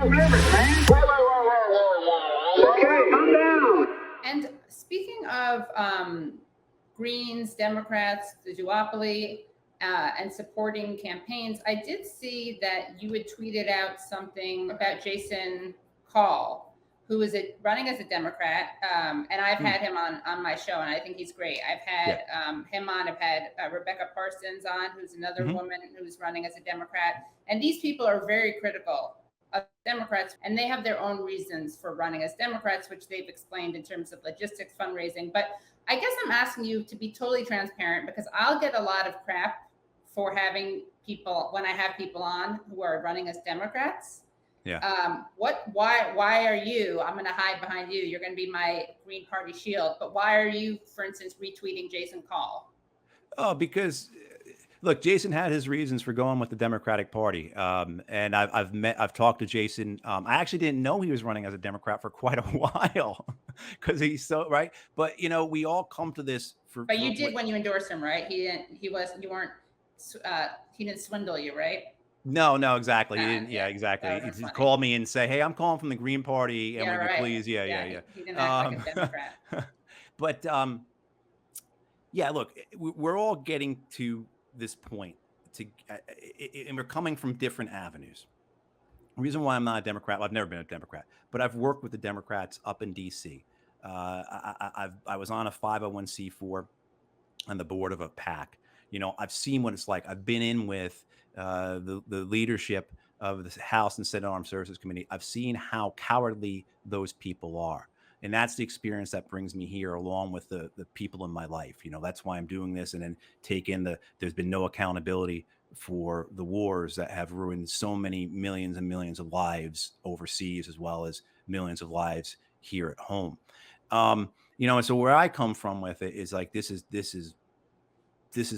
limits, man. Okay, calm down. And speaking of Greens, Democrats, the duopoly, and supporting campaigns, I did see that you had tweeted out something about Jason Call, who is running as a Democrat, and I've had him on my show, and I think he's great. I've had him on. I've had Rebecca Parsons on, who's another woman who's running as a Democrat, and these people are very critical of Democrats, and they have their own reasons for running as Democrats, which they've explained in terms of logistics, fundraising. But I guess I'm asking you to be totally transparent, because I'll get a lot of crap for having people, when I have people on who are running as Democrats. Yeah. Why are you, I'm going to hide behind you, you're going to be my Green Party shield, but why are you, for instance, retweeting Jason Call? Oh, because look, Jason had his reasons for going with the Democratic Party. And I've talked to Jason. I actually didn't know he was running as a Democrat for quite a while because he's so right. But, you know, we all come to this for. But you did when you endorsed him, right? He didn't swindle you, right? No, exactly. He didn't. Yeah, exactly. He called me and say, "Hey, I'm calling from the Green Party, and we please." Yeah. He didn't act like a Democrat. But yeah, look, we're all getting to this point, and we're coming from different avenues. The reason why I'm not a Democrat, well, I've never been a Democrat, but I've worked with the Democrats up in D.C. I was on a 501c4 on the board of a PAC. You know, I've seen what it's like. I've been in with the leadership of the House and Senate Armed Services Committee. I've seen how cowardly those people are. And that's the experience that brings me here, along with the people in my life. You know, that's why I'm doing this. And then take in there's been no accountability for the wars that have ruined so many millions and millions of lives overseas, as well as millions of lives here at home. You know, and so where I come from with it is like, this is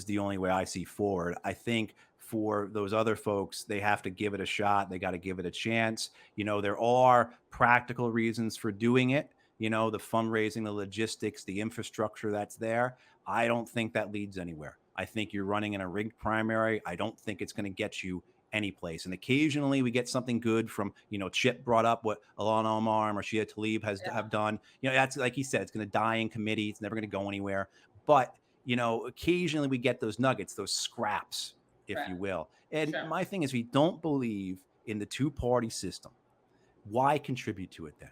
the only way I see forward. I think for those other folks, they have to give it a shot. They got to give it a chance. You know, there are practical reasons for doing it. You know, the fundraising, the logistics, the infrastructure that's there. I don't think that leads anywhere. I think you're running in a rigged primary. I don't think it's going to get you any place. And occasionally we get something good from, you know, Chip brought up what Ilhan Omar and Rashida Tlaib have done. You know, that's, like he said, it's going to die in committee. It's never going to go anywhere. But, you know, occasionally we get those nuggets, those scraps, if you will. And my thing is, we don't believe in the two-party system. Why contribute to it then?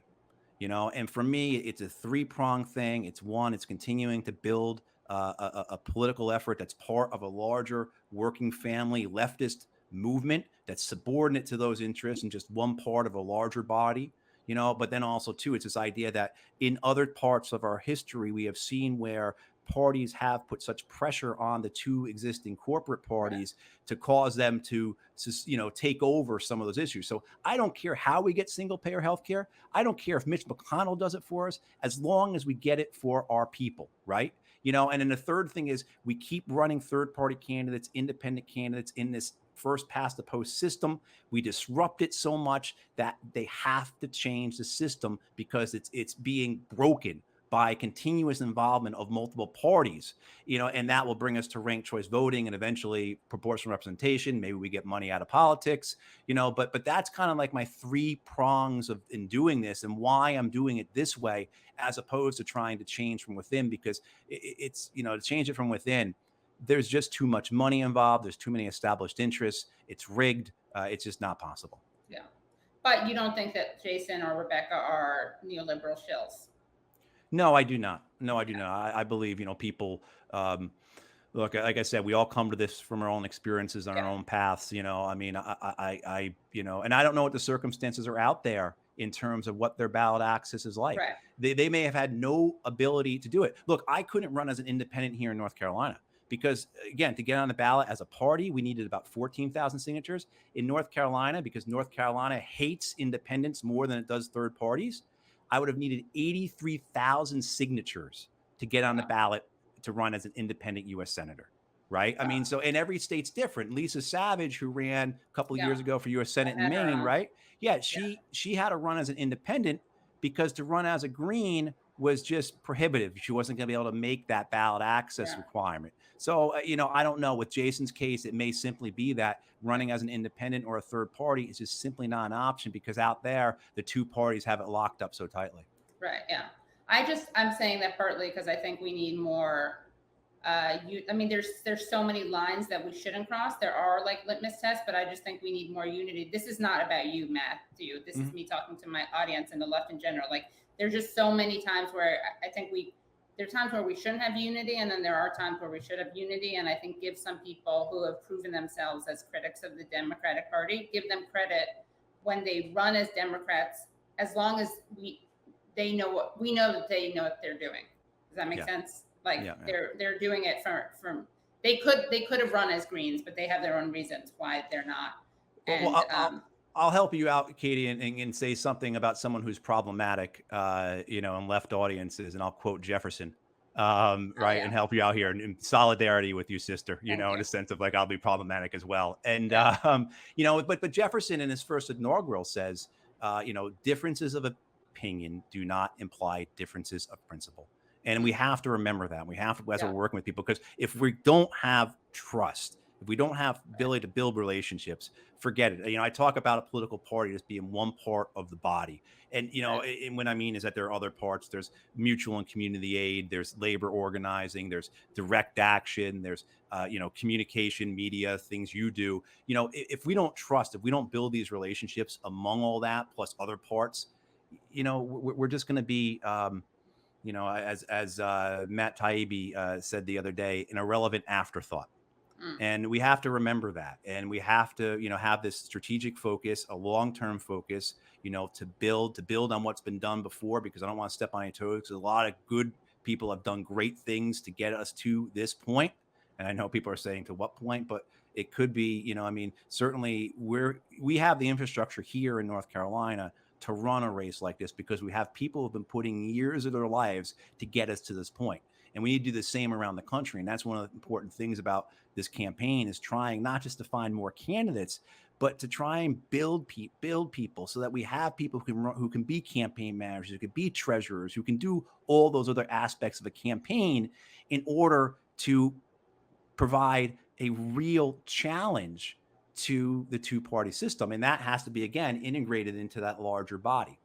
You know, and for me, it's a three-pronged thing. It's one, it's continuing to build a political effort that's part of a larger working family leftist movement that's subordinate to those interests and just one part of a larger body. You know, but then also too, it's this idea that in other parts of our history, we have seen where parties have put such pressure on the two existing corporate parties to cause them to, you know, take over some of those issues. So I don't care how we get single payer healthcare. I don't care if Mitch McConnell does it for us, as long as we get it for our people, right? You know, and then the third thing is we keep running third party candidates, independent candidates in this first past the post system. We disrupt it so much that they have to change the system because it's being broken by continuous involvement of multiple parties, you know, and that will bring us to ranked choice voting and eventually proportional representation. Maybe we get money out of politics, you know, but that's kind of like my three prongs in doing this, and why I'm doing it this way, as opposed to trying to change from within, because it's, you know, to change it from within, there's just too much money involved. There's too many established interests. It's rigged. It's just not possible. Yeah. But you don't think that Jason or Rebecca are neoliberal shills? No, I do not. No, I do not. I believe, you know, people, look, like I said, we all come to this from our own experiences and our own paths. You know, I mean, I, you know, and I don't know what the circumstances are out there in terms of what their ballot access is like. Right. They may have had no ability to do it. Look, I couldn't run as an independent here in North Carolina because, again, to get on the ballot as a party, we needed about 14,000 signatures. In North Carolina, because North Carolina hates independents more than it does third parties, I would have needed 83,000 signatures to get on the ballot to run as an independent U.S. senator, right? I mean, so, and every state's different. Lisa Savage, who ran a couple of years ago for U.S. Senate in Maine, right? Yeah, she had to run as an independent, because to run as a Green, was just prohibitive. She wasn't going to be able to make that ballot access requirement. So, I don't know. With Jason's case, it may simply be that running as an independent or a third party is just simply not an option because out there, the two parties have it locked up so tightly. Right. Yeah. I'm saying that partly because I think we need more. There's so many lines that we shouldn't cross. There are like litmus tests, but I just think we need more unity. This is not about you, Matthew. This is me talking to my audience and the left in general. Like, there's just so many times where I think there are times where we shouldn't have unity, and then there are times where we should have unity. And I think give some people who have proven themselves as critics of the Democratic Party, give them credit when they run as Democrats, as long as we know that they know what they're doing. Does that make sense? Like they're doing it from they could have run as Greens, but they have their own reasons why they're not. And I'll help you out, Katie, and say something about someone who's problematic, in left audiences, and I'll quote Jefferson, and help you out here in solidarity with you, sister. In a sense of like I'll be problematic as well, and but Jefferson in his first inaugural says, differences of opinion do not imply differences of principle. And we have to remember that. We have to, as we're working with people, because if we don't have trust, if we don't have ability to build relationships, forget it. I talk about a political party as being one part of the body. And, and what I mean is that there are other parts. There's mutual and community aid. There's labor organizing. There's direct action. There's, communication, media, things you do. If we don't trust, if we don't build these relationships among all that, plus other parts, we're just going to be, as Matt Taibbi said the other day, an irrelevant afterthought. And we have to remember that. And we have to, have this strategic focus, a long-term focus, to build on what's been done before, because I don't want to step on any toes, because a lot of good people have done great things to get us to this point. And I know people are saying to what point, but it could be, certainly we have the infrastructure here in North Carolina to run a race like this, because we have people who've been putting years of their lives to get us to this point. And we need to do the same around the country. And that's one of the important things about this campaign, is trying not just to find more candidates, but to try and build people so that we have people who can be campaign managers, who can be treasurers, who can do all those other aspects of a campaign in order to provide a real challenge to the two-party system. And that has to be, again, integrated into that larger body.